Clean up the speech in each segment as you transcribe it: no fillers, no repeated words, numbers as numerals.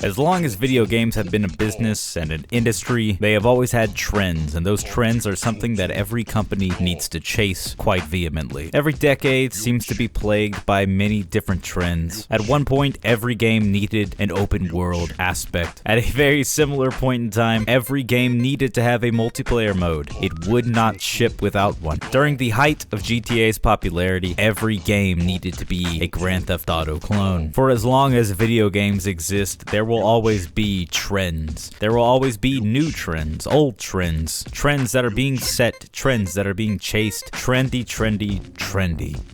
As long as video games have been a business and an industry, they have always had trends, and those trends are something that every company needs to chase quite vehemently. Every decade seems to be plagued by many different trends. At one point, every game needed an open world aspect. At a very similar point in time, every game needed to have a multiplayer mode. It would not ship without one. During the height of GTA's popularity, every game needed to be a Grand Theft Auto clone. For as long as video games exist, there will always be trends. There will always be new trends, old trends, trends that are being set, trends that are being chased, trendy.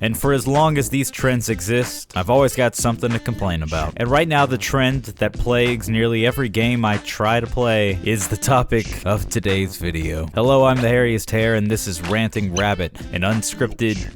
And for as long as these trends exist, I've always got something to complain about. And right now, the trend that plagues nearly every game I try to play is the topic of today's video. Hello, I'm the hairiest hair, and this is Ranting Rabbit, an unscripted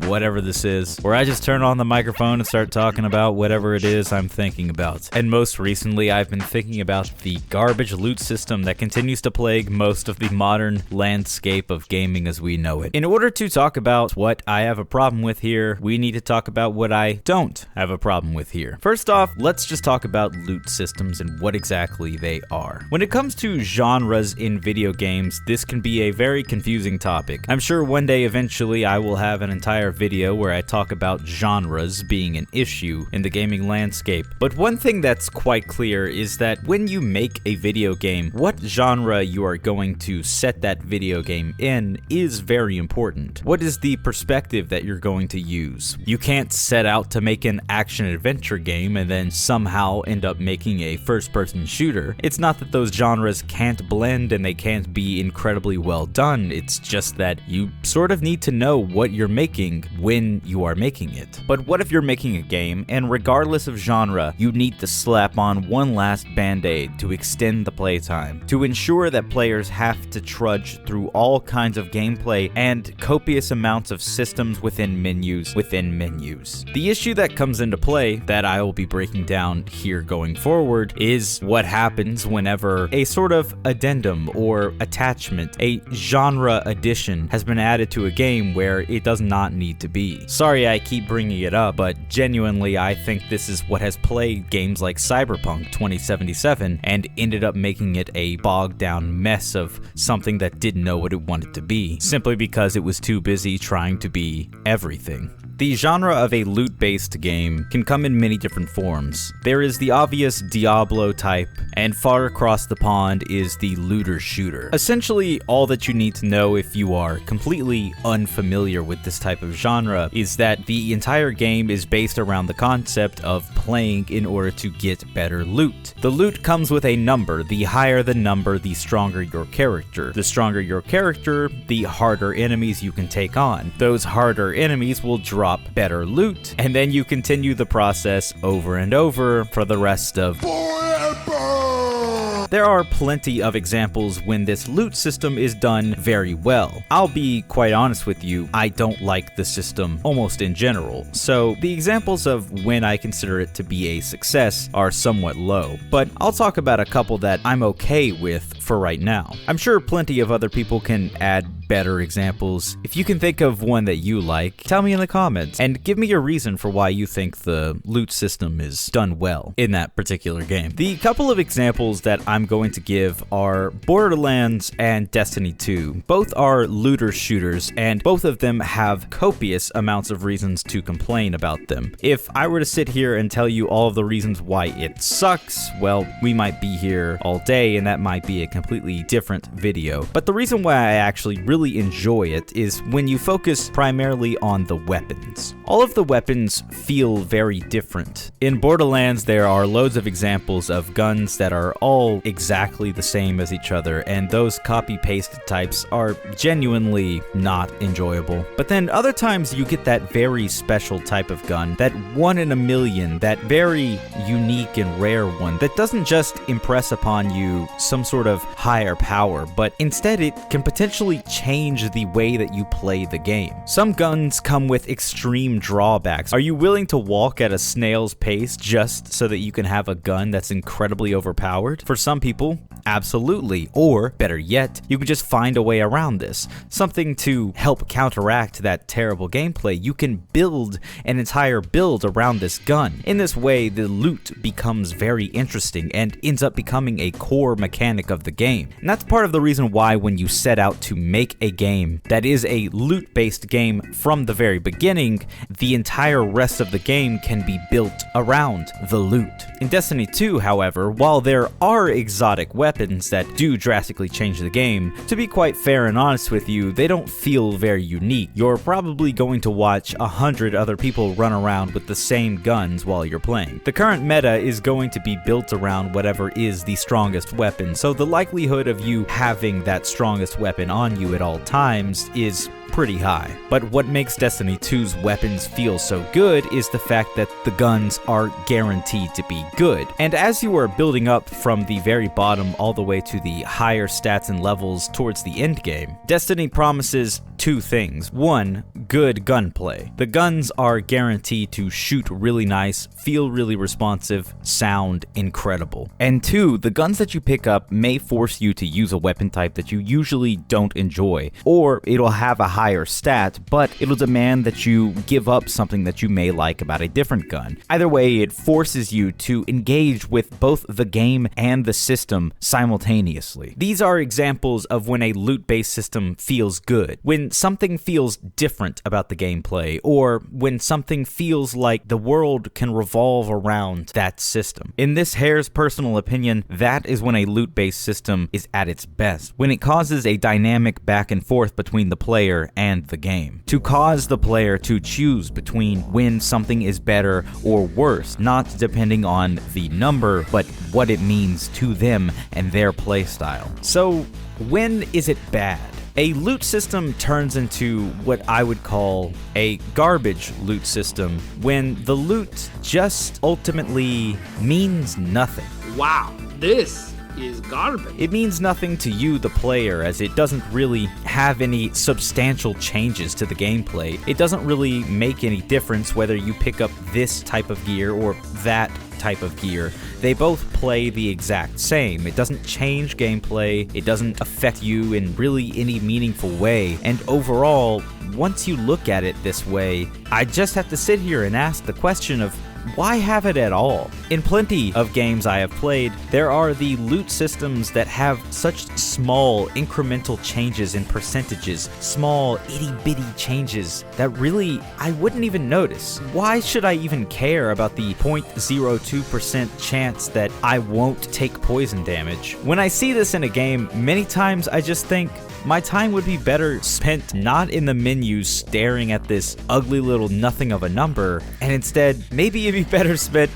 whatever this is, where I just turn on the microphone and start talking about whatever it is I'm thinking about. And most recently, I've been thinking about the garbage loot system that continues to plague most of the modern landscape of gaming as we know it. In order to talk about what I have a problem with here, we need to talk about what I don't have a problem with here. First off, let's just talk about loot systems and what exactly they are. When it comes to genres in video games, this can be a very confusing topic. I'm sure one day eventually I will have an entire video where I talk about genres being an issue in the gaming landscape. But one thing that's quite clear is that when you make a video game, what genre you are going to set that video game in is very important. What is the perspective that you're going to use? You can't set out to make an action-adventure game and then somehow end up making a first-person shooter. It's not that those genres can't blend and they can't be incredibly well done, it's just that you sort of need to know what you're making when you are making it. But what if you're making a game, and regardless of genre, you need to slap on one last band-aid to extend the playtime, to ensure that players have to trudge through all kinds of gameplay and copious amounts of systems within menus. The issue that comes into play, that I will be breaking down here going forward, is what happens whenever a sort of addendum or attachment, a genre addition, has been added to a game where it does not need to be. Sorry I keep bringing it up, but genuinely I think this is what has plagued games like Cyberpunk 2077 and ended up making it a bogged down mess of something that didn't know what it wanted to be, simply because it was too busy trying to be everything. The genre of a loot-based game can come in many different forms. There is the obvious Diablo type, and far across the pond is the looter-shooter. Essentially, all that you need to know if you are completely unfamiliar with this type of genre is that the entire game is based around the concept of playing in order to get better loot. The loot comes with a number. The higher the number, the stronger your character. The stronger your character, the harder enemies you can take on. Those harder enemies will drop better loot, and then you continue the process over and over for the rest of forever. There are plenty of examples when this loot system is done very well. I'll be quite honest with you, I don't like the system almost in general, so the examples of when I consider it to be a success are somewhat low, but I'll talk about a couple that I'm okay with for right now. I'm sure plenty of other people can add better examples. If you can think of one that you like, tell me in the comments, and give me a reason for why you think the loot system is done well in that particular game. The couple of examples that I'm going to give are Borderlands and Destiny 2. Both are looter shooters, and both of them have copious amounts of reasons to complain about them. If I were to sit here and tell you all of the reasons why it sucks, well, we might be here all day, and that might be a completely different video. But the reason why I actually really enjoy it is when you focus primarily on the weapons. All of the weapons feel very different. In Borderlands, there are loads of examples of guns that are all exactly the same as each other, and those copy-pasted types are genuinely not enjoyable. But then other times you get that very special type of gun, that one in a million, that very unique and rare one that doesn't just impress upon you some sort of higher power, but instead it can potentially change the way that you play the game. Some guns come with extreme drawbacks. Are you willing to walk at a snail's pace just so that you can have a gun that's incredibly overpowered? For some people, Absolutely. Or, better yet, you could just find a way around this. Something to help counteract that terrible gameplay. You can build an entire build around this gun. In this way, the loot becomes very interesting and ends up becoming a core mechanic of the game. And that's part of the reason why when you set out to make a game that is a loot-based game from the very beginning, the entire rest of the game can be built around the loot. In Destiny 2, however, while there are exotic weapons that do drastically change the game, to be quite fair and honest with you, they don't feel very unique. You're probably going to watch 100 other people run around with the same guns while you're playing. The current meta is going to be built around whatever is the strongest weapon, so the likelihood of you having that strongest weapon on you at all times is pretty high. But what makes Destiny 2's weapons feel so good is the fact that the guns are guaranteed to be good. And as you are building up from the very bottom all the way to the higher stats and levels towards the end game, Destiny promises two things. One, good gunplay. The guns are guaranteed to shoot really nice, feel really responsive, sound incredible. And two, the guns that you pick up may force you to use a weapon type that you usually don't enjoy, or it'll have a higher stat, but it'll demand that you give up something that you may like about a different gun. Either way, it forces you to engage with both the game and the system simultaneously. These are examples of when a loot-based system feels good. When something feels different about the gameplay, or when something feels like the world can revolve around that system. In this Hare's personal opinion, that is when a loot-based system is at its best, when it causes a dynamic back and forth between the player and the game, to cause the player to choose between when something is better or worse, not depending on the number, but what it means to them and their playstyle. So, when is it bad? A loot system turns into what I would call a garbage loot system when the loot just ultimately means nothing. Wow, this is garbage. It means nothing to you, the player, as it doesn't really have any substantial changes to the gameplay. It doesn't really make any difference whether you pick up this type of gear or that type of gear. They both play the exact same. It doesn't change gameplay, it doesn't affect you in really any meaningful way, and overall, once you look at it this way, I just have to sit here and ask the question of why have it at all? In plenty of games I have played, there are the loot systems that have such small incremental changes in percentages, small itty-bitty changes that really I wouldn't even notice. Why should I even care about the 0.02% chance that I won't take poison damage? When I see this in a game, many times I just think, my time would be better spent not in the menus staring at this ugly little nothing of a number, and instead, maybe it'd be better spent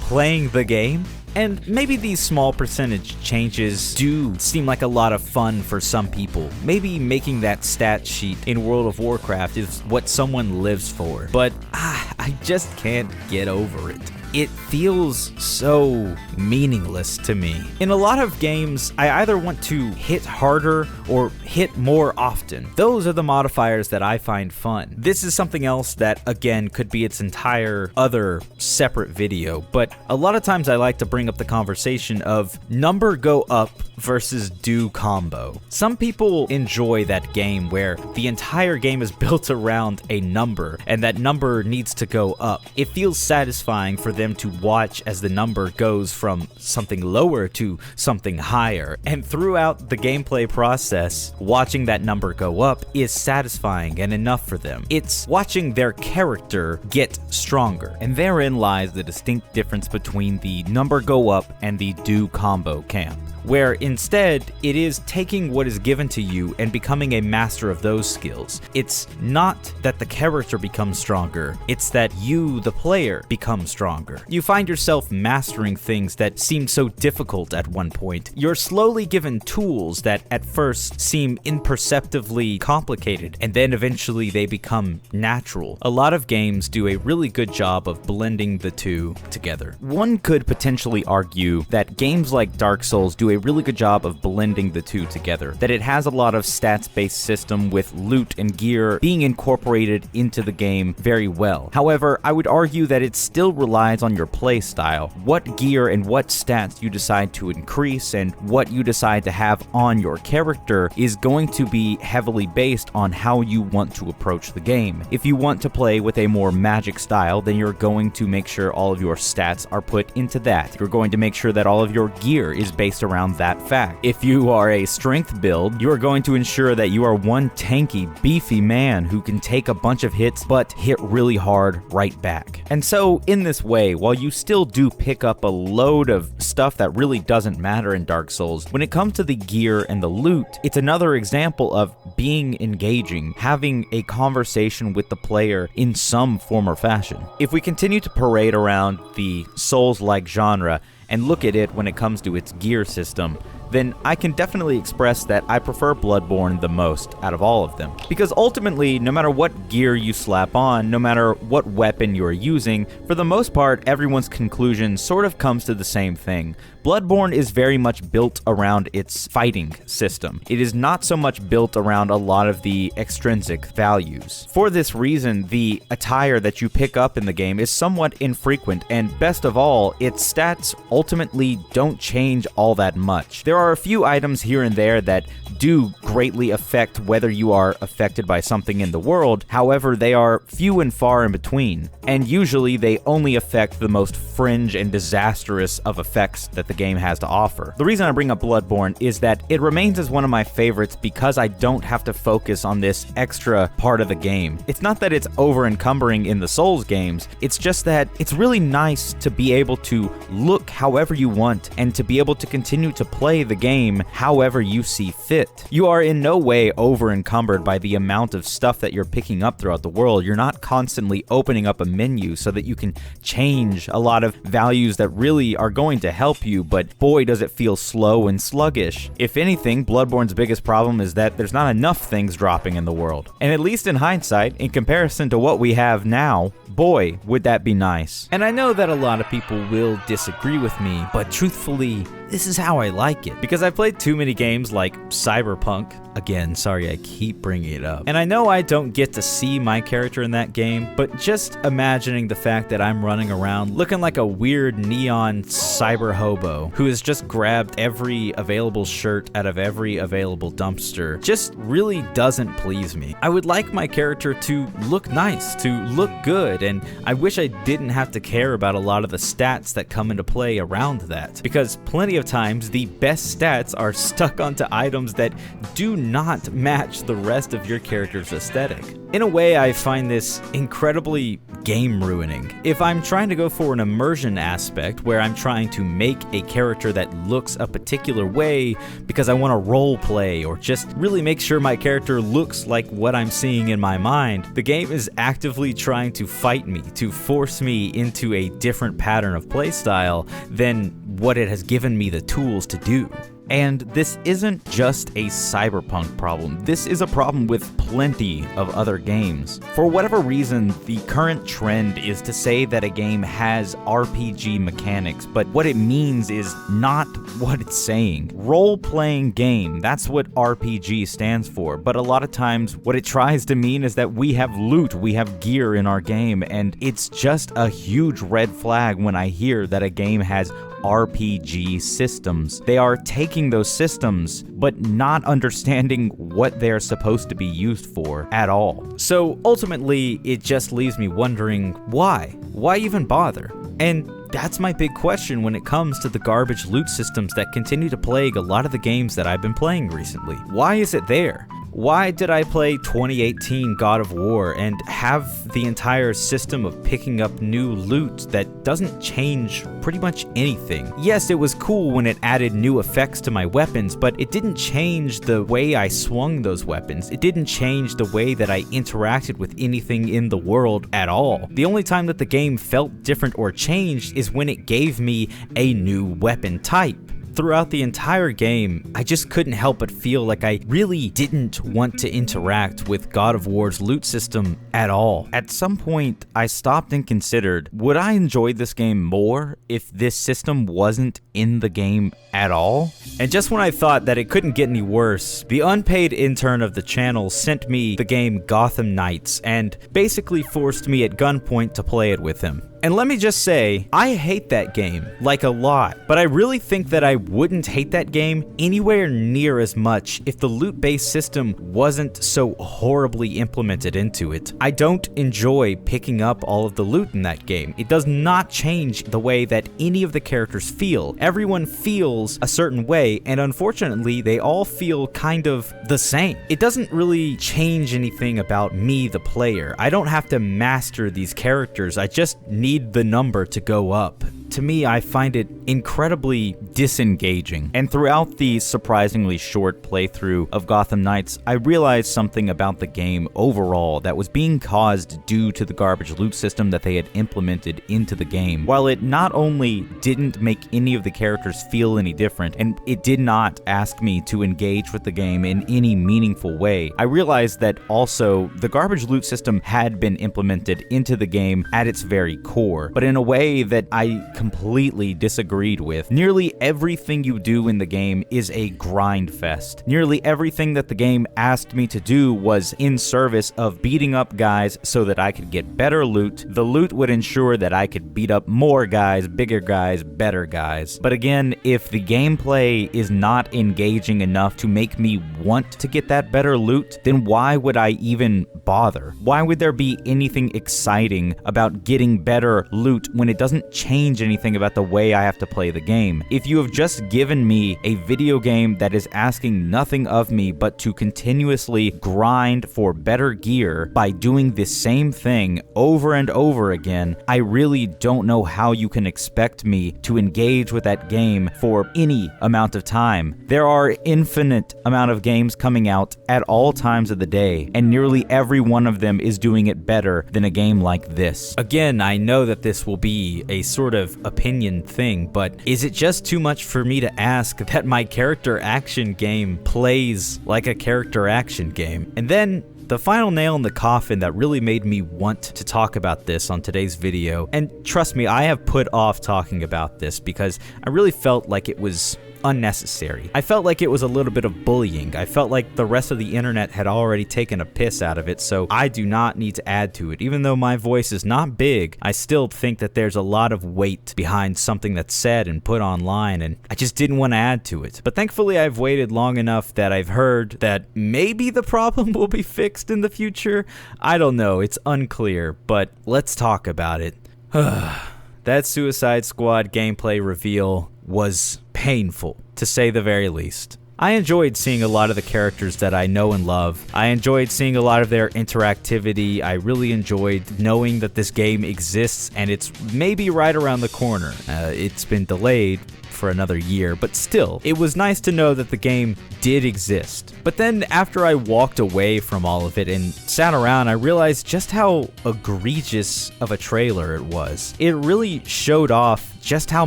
playing the game. And maybe these small percentage changes do seem like a lot of fun for some people. Maybe making that stat sheet in World of Warcraft is what someone lives for. But I just can't get over it. It feels so meaningless to me. In a lot of games, I either want to hit harder or hit more often. Those are the modifiers that I find fun. This is something else that, again, could be its entire other separate video, but a lot of times I like to bring up the conversation of number go up versus do combo. Some people enjoy that game where the entire game is built around a number, and that number needs to go up. It feels satisfying for them to watch as the number goes from something lower to something higher. And throughout the gameplay process, watching that number go up is satisfying and enough for them. It's watching their character get stronger. And therein lies the distinct difference between the number go up and the do combo camp, where instead it is taking what is given to you and becoming a master of those skills. It's not that the character becomes stronger, it's that you, the player, become stronger. You find yourself mastering things that seemed so difficult at one point. You're slowly given tools that at first seem imperceptibly complicated, and then eventually they become natural. A lot of games do a really good job of blending the two together. One could potentially argue that games like Dark Souls do a a really good job of blending the two together. That it has a lot of stats-based system with loot and gear being incorporated into the game very well. However, I would argue that it still relies on your play style. What gear and what stats you decide to increase and what you decide to have on your character is going to be heavily based on how you want to approach the game. If you want to play with a more magic style, then you're going to make sure all of your stats are put into that. You're going to make sure that all of your gear is based around that fact. If you are a strength build, you are going to ensure that you are one tanky, beefy man who can take a bunch of hits but hit really hard right back. And so in this way, while you still do pick up a load of stuff that really doesn't matter in Dark Souls, when it comes to the gear and the loot, it's another example of being engaging, having a conversation with the player in some form or fashion. If we continue to parade around the Souls-like genre and look at it when it comes to its gear system, then I can definitely express that I prefer Bloodborne the most out of all of them. Because ultimately, no matter what gear you slap on, no matter what weapon you're using, for the most part, everyone's conclusion sort of comes to the same thing. Bloodborne is very much built around its fighting system. It is not so much built around a lot of the extrinsic values. For this reason, the attire that you pick up in the game is somewhat infrequent, and best of all, its stats ultimately don't change all that much. There are a few items here and there that do greatly affect whether you are affected by something in the world, however, they are few and far in between, and usually they only affect the most fringe and disastrous of effects that the game has to offer. The reason I bring up Bloodborne is that it remains as one of my favorites because I don't have to focus on this extra part of the game. It's not that it's over-encumbering in the Souls games, it's just that it's really nice to be able to look however you want and to be able to continue to play the game however you see fit. You are in no way over-encumbered by the amount of stuff that you're picking up throughout the world. You're not constantly opening up a menu so that you can change a lot of values that really are going to help you, but boy does it feel slow and sluggish. If anything, Bloodborne's biggest problem is that there's not enough things dropping in the world. And at least in hindsight, in comparison to what we have now, boy, would that be nice. And I know that a lot of people will disagree with me, but truthfully, this is how I like it. Because I've played too many games like Cyberpunk. Again, sorry I keep bringing it up. And I know I don't get to see my character in that game, but just imagining the fact that I'm running around looking like a weird neon cyber hobo who has just grabbed every available shirt out of every available dumpster just really doesn't please me. I would like my character to look nice, to look good, and I wish I didn't have to care about a lot of the stats that come into play around that. Because plenty of times, the best stats are stuck onto items that do not match the rest of your character's aesthetic. In a way, I find this incredibly game ruining. If I'm trying to go for an immersion aspect where I'm trying to make a character that looks a particular way because I want to role play or just really make sure my character looks like what I'm seeing in my mind, the game is actively trying to fight me, to force me into a different pattern of playstyle than what it has given me the tools to do. And this isn't just a Cyberpunk problem. This is a problem with plenty of other games. For whatever reason, the current trend is to say that a game has RPG mechanics, but what it means is not what it's saying. Role-playing game, that's what RPG stands for, but a lot of times what it tries to mean is that we have loot, we have gear in our game, and it's just a huge red flag when I hear that a game has RPG systems. They are taking those systems, but not understanding what they're supposed to be used for at all. So ultimately, it just leaves me wondering, why? Why even bother? And that's my big question when it comes to the garbage loot systems that continue to plague a lot of the games that I've been playing recently. Why is it there? Why did I play 2018 God of War and have the entire system of picking up new loot that doesn't change pretty much anything? Yes, it was cool when it added new effects to my weapons, but it didn't change the way I swung those weapons. It didn't change the way that I interacted with anything in the world at all. The only time that the game felt different or changed is when it gave me a new weapon type. throughout the entire game, I just couldn't help but feel like I really didn't want to interact with God of War's loot system at all. At some point, I stopped and considered, would I enjoy this game more if this system wasn't in the game at all? And just when I thought that it couldn't get any worse, the unpaid intern of the channel sent me the game Gotham Knights and basically forced me at gunpoint to play it with him. And let me just say, I hate that game, like a lot, but I really think that I wouldn't hate that game anywhere near as much if the loot-based system wasn't so horribly implemented into it. I don't enjoy picking up all of the loot in that game. It does not change the way that any of the characters feel. Everyone feels a certain way, and unfortunately, they all feel kind of the same. It doesn't really change anything about me, the player. I don't have to master these characters. I just need the number to go up. To me, I find it incredibly disengaging. And throughout the surprisingly short playthrough of Gotham Knights, I realized something about the game overall that was being caused due to the garbage loot system that they had implemented into the game. While it not only didn't make any of the characters feel any different, and it did not ask me to engage with the game in any meaningful way, I realized that also the garbage loot system had been implemented into the game at its very core, but in a way that I completely disagreed with. Nearly everything you do in the game is a grind fest. Nearly everything that the game asked me to do was in service of beating up guys so that I could get better loot. The loot would ensure that I could beat up more guys, bigger guys, better guys. But again, if the gameplay is not engaging enough to make me want to get that better loot, then why would I even bother? Why would there be anything exciting about getting better loot when it doesn't change anything about the way I have to play the game? If you have just given me a video game that is asking nothing of me but to continuously grind for better gear by doing the same thing over and over again, I really don't know how you can expect me to engage with that game for any amount of time. There are infinite amount of games coming out at all times of the day, and nearly every one of them is doing it better than a game like this. Again, I know that this will be a sort of opinion thing, but is it just too much for me to ask that my character action game plays like a character action game? And then the final nail in the coffin that really made me want to talk about this on today's video, and trust me, I have put off talking about this because I really felt like it was unnecessary. I felt like it was a little bit of bullying. I felt like the rest of the internet had already taken a piss out of it, so I do not need to add to it. Even though my voice is not big, I still think that there's a lot of weight behind something that's said and put online, and I just didn't want to add to it. But thankfully, I've waited long enough that I've heard that maybe the problem will be fixed in the future. I don't know, it's unclear, but let's talk about it. That Suicide Squad gameplay reveal was painful, to say the very least. I enjoyed seeing a lot of the characters that I know and love. I enjoyed seeing a lot of their interactivity. I really enjoyed knowing that this game exists and it's maybe right around the corner. It's been delayed for another year, but still, it was nice to know that the game did exist. But then after I walked away from all of it and sat around, I realized just how egregious of a trailer it was. It really showed off just how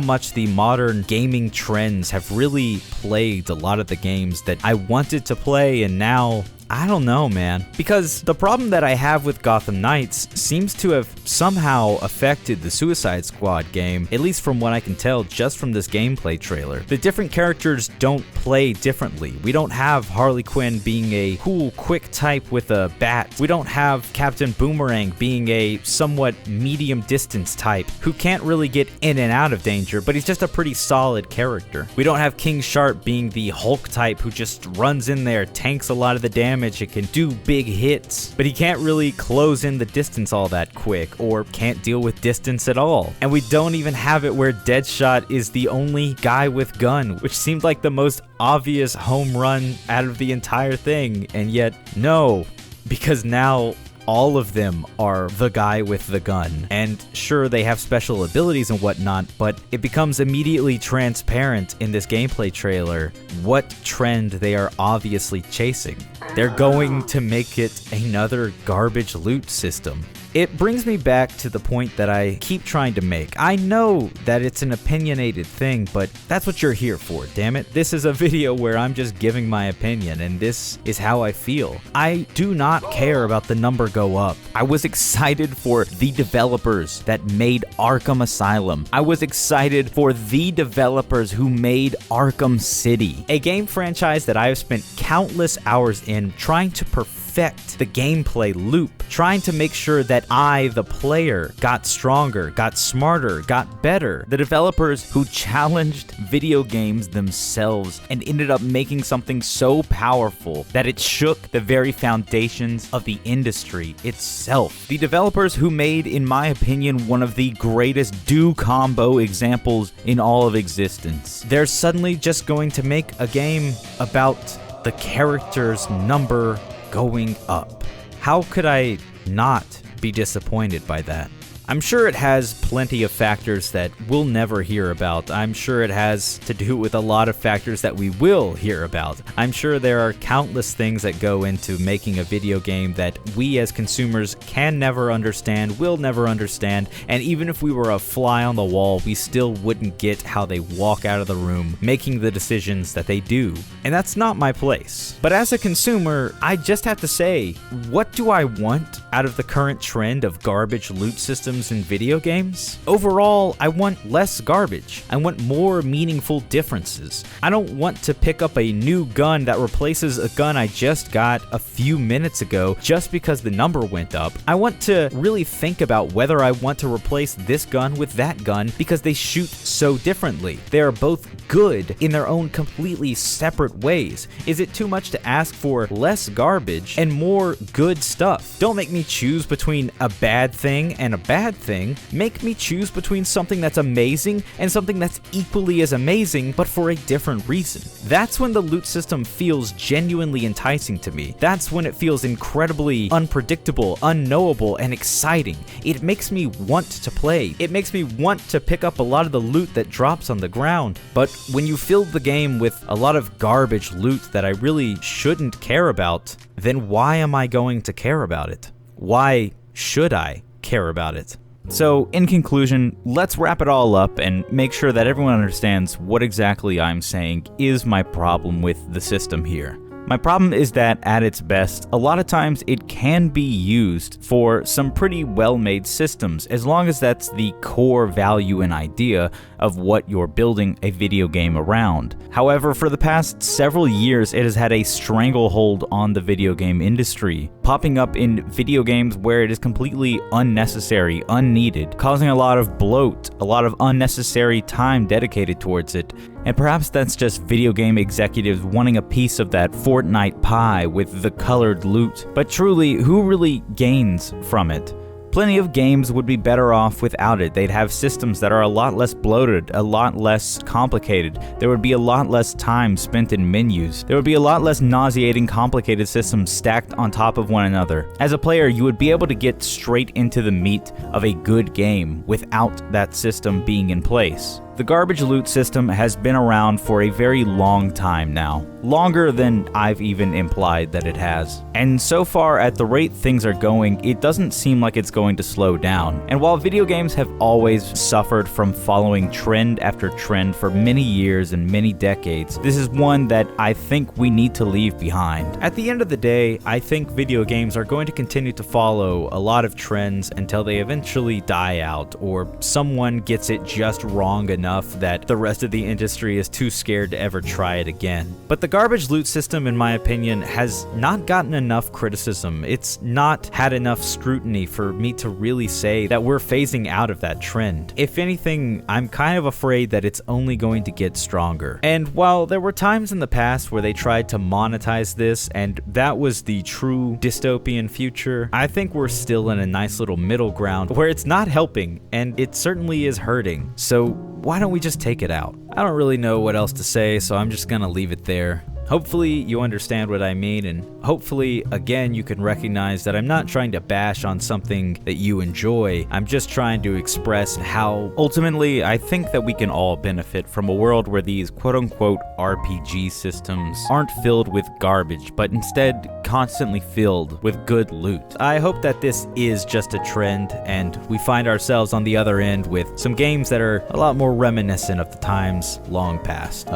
much the modern gaming trends have really plagued a lot of the games that I wanted to play, and now I don't know, man. Because the problem that I have with Gotham Knights seems to have somehow affected the Suicide Squad game, at least from what I can tell just from this gameplay trailer. The different characters don't play differently. We don't have Harley Quinn being a cool, quick type with a bat. We don't have Captain Boomerang being a somewhat medium distance type who can't really get in and out of danger, but he's just a pretty solid character. We don't have King Sharp being the Hulk type who just runs in there, tanks a lot of the damage. It can do big hits, but he can't really close in the distance all that quick, or can't deal with distance at all. And we don't even have it where Deadshot is the only guy with gun, which seemed like the most obvious home run out of the entire thing, and yet no, because now all of them are the guy with the gun. And sure, they have special abilities and whatnot, but it becomes immediately transparent in this gameplay trailer what trend they are obviously chasing. They're going to make it another garbage loot system. It brings me back to the point that I keep trying to make. I know that it's an opinionated thing, but that's what you're here for, damn it. This is a video where I'm just giving my opinion, and this is how I feel. I do not care about the number go up. I was excited for the developers that made Arkham Asylum. I was excited for the developers who made Arkham City, a game franchise that I have spent countless hours in trying to perfect the gameplay loop, trying to make sure that I, the player, got stronger, got smarter, got better. The developers who challenged video games themselves and ended up making something so powerful that it shook the very foundations of the industry itself. The developers who made, in my opinion, one of the greatest do combo examples in all of existence. They're suddenly just going to make a game about the character's number going up. How could I not be disappointed by that? I'm sure it has plenty of factors that we'll never hear about. I'm sure it has to do with a lot of factors that we will hear about. I'm sure there are countless things that go into making a video game that we as consumers can never understand, will never understand, and even if we were a fly on the wall, we still wouldn't get how they walk out of the room making the decisions that they do. And that's not my place. But as a consumer, I just have to say, what do I want out of the current trend of garbage loot systems in video games? Overall, I want less garbage. I want more meaningful differences. I don't want to pick up a new gun that replaces a gun I just got a few minutes ago just because the number went up. I want to really think about whether I want to replace this gun with that gun because they shoot so differently. They are both good in their own completely separate ways. Is it too much to ask for less garbage and more good stuff? Don't make me choose between a bad thing and a bad thing. Make me choose between something that's amazing and something that's equally as amazing, but for a different reason. That's when the loot system feels genuinely enticing to me. That's when it feels incredibly unpredictable, unknowable, and exciting. It makes me want to play. It makes me want to pick up a lot of the loot that drops on the ground. But when you fill the game with a lot of garbage loot that I really shouldn't care about, then why am I going to care about it? Why should I care about it? So, in conclusion, let's wrap it all up and make sure that everyone understands what exactly I'm saying is my problem with the system here. My problem is that, at its best, a lot of times it can be used for some pretty well-made systems, as long as that's the core value and idea of what you're building a video game around. However, for the past several years, it has had a stranglehold on the video game industry, popping up in video games where it is completely unnecessary, unneeded, causing a lot of bloat, a lot of unnecessary time dedicated towards it. And perhaps that's just video game executives wanting a piece of that Fortnite pie with the colored loot. But truly, who really gains from it? Plenty of games would be better off without it. They'd have systems that are a lot less bloated, a lot less complicated. There would be a lot less time spent in menus. There would be a lot less nauseating, complicated systems stacked on top of one another. As a player, you would be able to get straight into the meat of a good game without that system being in place. The garbage loot system has been around for a very long time now. Longer than I've even implied that it has. And so far, at the rate things are going, it doesn't seem like it's going to slow down. And while video games have always suffered from following trend after trend for many years and many decades, this is one that I think we need to leave behind. At the end of the day, I think video games are going to continue to follow a lot of trends until they eventually die out, or someone gets it just wrong enough that the rest of the industry is too scared to ever try it again. But the garbage loot system, in my opinion, has not gotten enough criticism. It's not had enough scrutiny for me to really say that we're phasing out of that trend. If anything, I'm kind of afraid that it's only going to get stronger. And while there were times in the past where they tried to monetize this, and that was the true dystopian future, I think we're still in a nice little middle ground where it's not helping, and it certainly is hurting. So why don't we just take it out? I don't really know what else to say, so I'm just gonna leave it there. Hopefully you understand what I mean, and hopefully, again, you can recognize that I'm not trying to bash on something that you enjoy. I'm just trying to express how, ultimately, I think that we can all benefit from a world where these quote-unquote RPG systems aren't filled with garbage, but instead constantly filled with good loot. I hope that this is just a trend and we find ourselves on the other end with some games that are a lot more reminiscent of the times long past.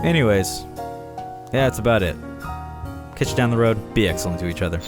Anyways, yeah, that's about it. Catch you down the road. Be excellent to each other.